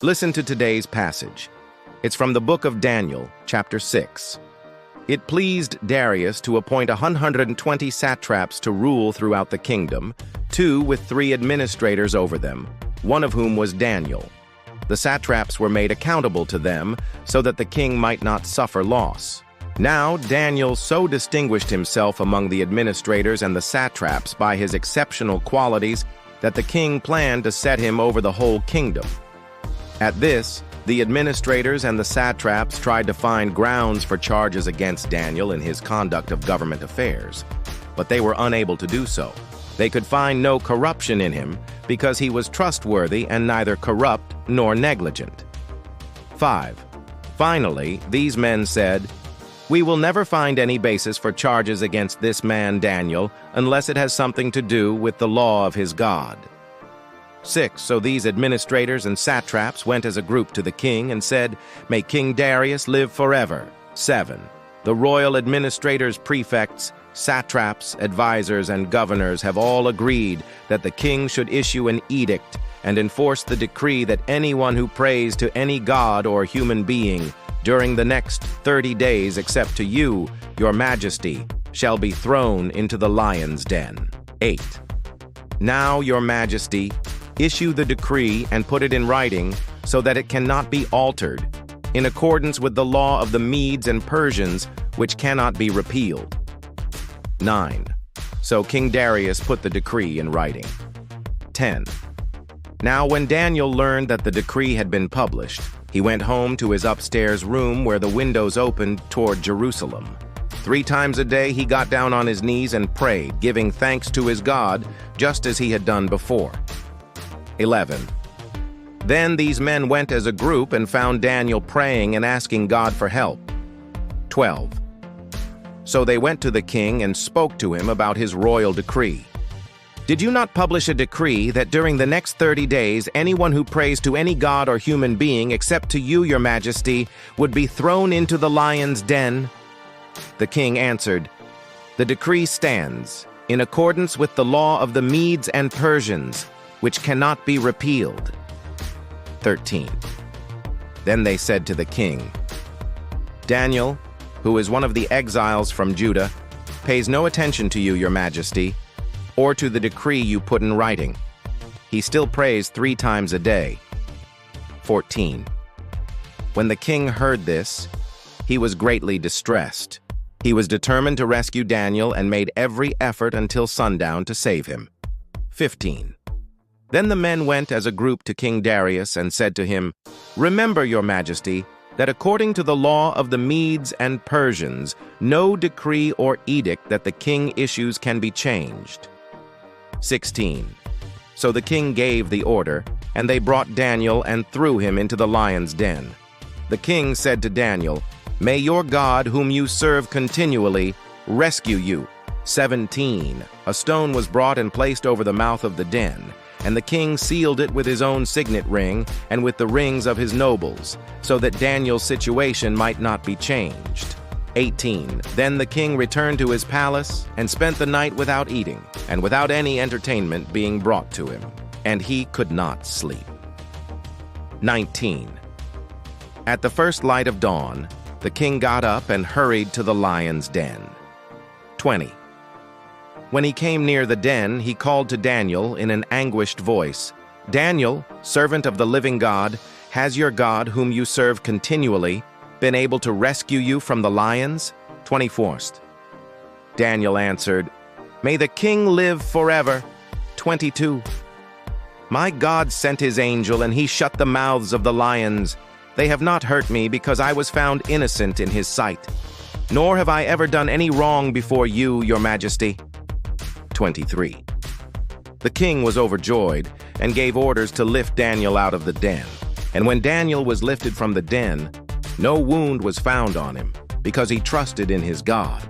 Listen to today's passage. It's from the book of Daniel, chapter 6. It pleased Darius to appoint 120 satraps to rule throughout the kingdom, 2 with 3 administrators over them, one of whom was Daniel. The satraps were made accountable to them so that the king might not suffer loss. Now Daniel so distinguished himself among the administrators and the satraps by his exceptional qualities that the king planned to set him over the whole kingdom. At this, the administrators and the satraps tried to find grounds for charges against Daniel in his conduct of government affairs, but they were unable to do so. They could find no corruption in him because he was trustworthy and neither corrupt nor negligent. 5. Finally, these men said, "We will never find any basis for charges against this man Daniel unless it has something to do with the law of his God." 6. So these administrators and satraps went as a group to the king and said, "May King Darius live forever." 7. The royal administrators, prefects, satraps, advisors, and governors have all agreed that the king should issue an edict and enforce the decree that anyone who prays to any god or human being during the next 30 days except to you, your majesty, shall be thrown into the lion's den. 8. Now, your majesty, issue the decree and put it in writing so that it cannot be altered, in accordance with the law of the Medes and Persians, which cannot be repealed. 9. So King Darius put the decree in writing. 10. Now when Daniel learned that the decree had been published, he went home to his upstairs room where the windows opened toward Jerusalem. 3 times a day he got down on his knees and prayed, giving thanks to his God, just as he had done before. 11. Then these men went as a group and found Daniel praying and asking God for help. 12. So they went to the king and spoke to him about his royal decree. "Did you not publish a decree that during the next 30 days anyone who prays to any god or human being except to you, your majesty, would be thrown into the lion's den?" The king answered, "The decree stands, in accordance with the law of the Medes and Persians, which cannot be repealed." 13. Then they said to the king, "Daniel, who is one of the exiles from Judah, pays no attention to you, your majesty, or to the decree you put in writing. He still prays 3 times a day." 14. When the king heard this, he was greatly distressed. He was determined to rescue Daniel and made every effort until sundown to save him. 15. Then the men went as a group to King Darius and said to him, "Remember, your majesty, that according to the law of the Medes and Persians, no decree or edict that the king issues can be changed." 16. So the king gave the order, and they brought Daniel and threw him into the lion's den. The king said to Daniel, "May your God, whom you serve continually, rescue you." 17. A stone was brought and placed over the mouth of the den, and the king sealed it with his own signet ring and with the rings of his nobles, so that Daniel's situation might not be changed. 18. Then the king returned to his palace and spent the night without eating and without any entertainment being brought to him, and he could not sleep. 19. At the first light of dawn, the king got up and hurried to the lion's den. 20. When he came near the den, he called to Daniel in an anguished voice, "Daniel, servant of the living God, has your God, whom you serve continually, been able to rescue you from the lions?" 24. Daniel answered, "May the king live forever." 22. My God sent his angel, and he shut the mouths of the lions. They have not hurt me because I was found innocent in his sight. Nor have I ever done any wrong before you, your majesty. 23. The king was overjoyed and gave orders to lift Daniel out of the den. And when Daniel was lifted from the den, no wound was found on him, because he trusted in his God.